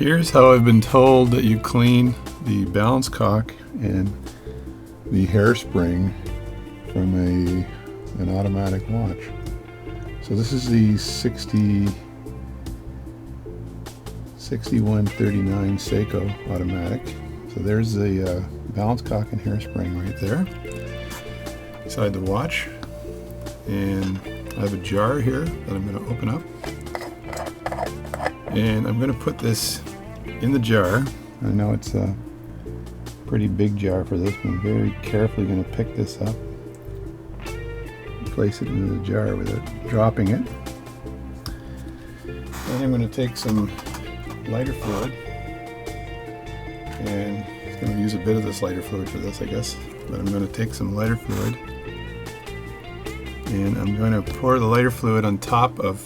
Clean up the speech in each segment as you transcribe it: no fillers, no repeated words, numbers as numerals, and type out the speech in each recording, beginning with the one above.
Here's how I've been told that you clean the balance cock and the hairspring from an automatic watch. So this is the 6139 Seiko automatic. So there's the balance cock and hairspring right there inside the watch. And I have a jar here that I'm going to open up. And I'm going to put this in the jar. I know it's a pretty big jar for this, but I'm very carefully going to pick this up, place it into the jar without dropping it. Then I'm going to take some lighter fluid, and I'm going to use a bit of this lighter fluid for this, I guess. But I'm going to take some lighter fluid, and I'm going to pour the lighter fluid on top of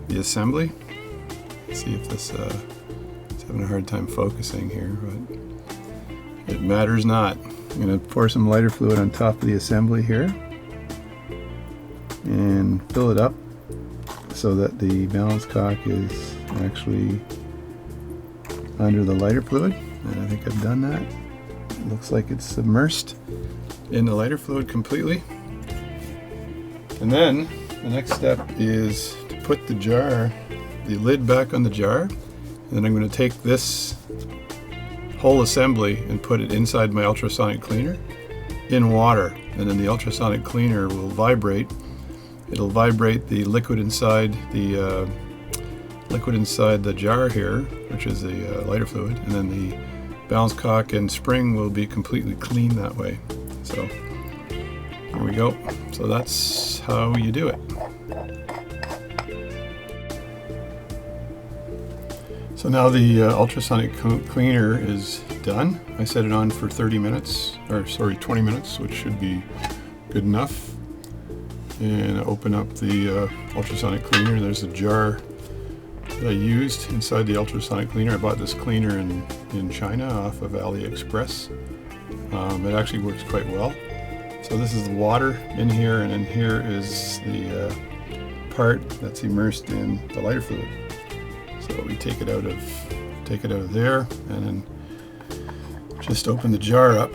the assembly. See if this is having a hard time focusing here, but it matters not. I'm going to pour some lighter fluid on top of the assembly here and fill it up so that the balance cock is actually under the lighter fluid, and I think I've done that. It looks like it's submersed in the lighter fluid completely. And then the next step is to put the lid back on the jar, and then I'm going to take this whole assembly and put it inside my ultrasonic cleaner in water, and then the ultrasonic cleaner will vibrate. It'll vibrate the liquid inside the jar here, which is the lighter fluid, and then the balance cock and spring will be completely clean that way. So here we go. So that's how you do it. So now the ultrasonic cleaner is done. I set it on for 20 minutes, which should be good enough. And I open up the ultrasonic cleaner. There's a jar that I used inside the ultrasonic cleaner. I bought this cleaner in China off of AliExpress. It actually works quite well. So this is the water in here, and in here is the part that's immersed in the lighter fluid. So we take it out of there, and then just open the jar up,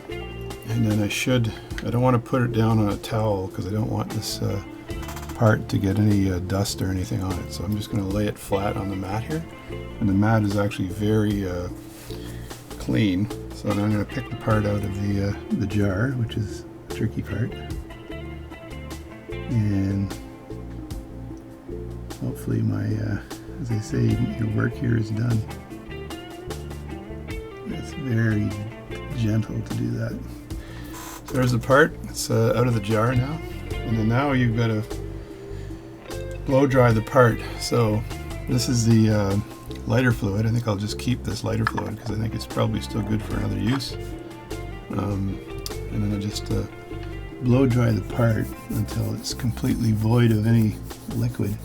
and then I don't want to put it down on a towel because I don't want this part to get any dust or anything on it. So I'm just going to lay it flat on the mat here, and the mat is actually very clean. So now I'm going to pick the part out of the jar, which is the tricky part, and hopefully as they say, your work here is done. It's very gentle to do that. So there's the part. It's out of the jar now. And then now you've got to blow dry the part. So this is the lighter fluid. I think I'll just keep this lighter fluid because I think it's probably still good for another use. And then I'll just blow dry the part until it's completely void of any liquid.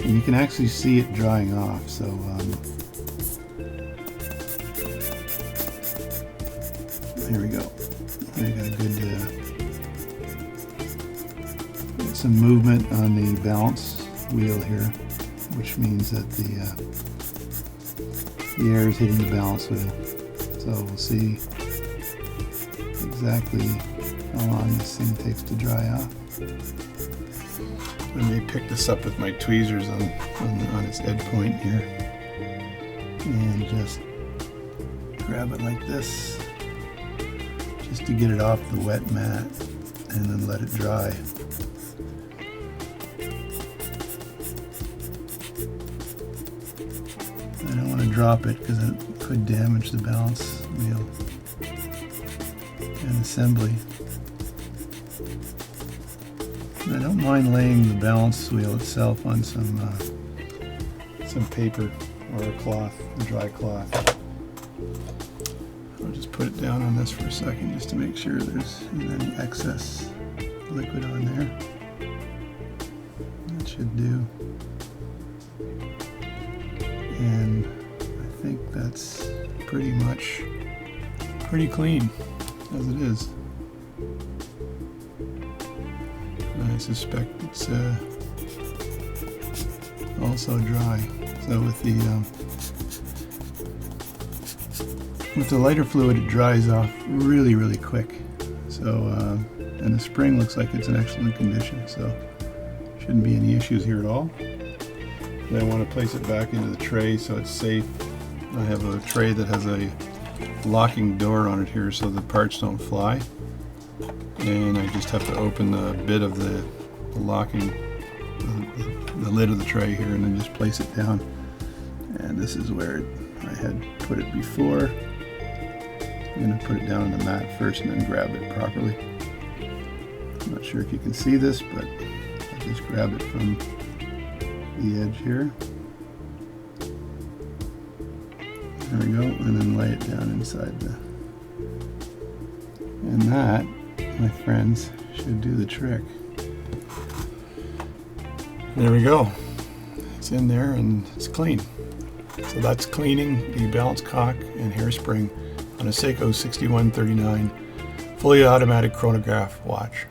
And you can actually see it drying off, so here we go. I got a good some movement on the balance wheel here, which means that the air is hitting the balance wheel. So we'll see exactly how long this thing takes to dry off. Let me pick this up with my tweezers on its edge point here, and just grab it like this, just to get it off the wet mat, and then let it dry. I don't want to drop it because it could damage the balance wheel and assembly. I don't mind laying the balance wheel itself on some paper or a cloth, a dry cloth. I'll just put it down on this for a second just to make sure there isn't any excess liquid on there. That should do. And I think that's pretty clean as it is. I suspect it's also dry. So with the lighter fluid, it dries off really, really quick. So, and the spring looks like it's in excellent condition, so shouldn't be any issues here at all. Then I want to place it back into the tray so it's safe. I have a tray that has a locking door on it here so the parts don't fly. And I just have to open the bit of the locking, the lid of the tray here, and then just place it down. And this is where I had put it before. I'm going to put it down on the mat first and then grab it properly. I'm not sure if you can see this, but I just grab it from the edge here. There we go, and then lay it down inside the... And that, my friends, should do the trick. There we go. It's in there and it's clean. So that's cleaning the balance cock and hairspring on a Seiko 6139 fully automatic chronograph watch.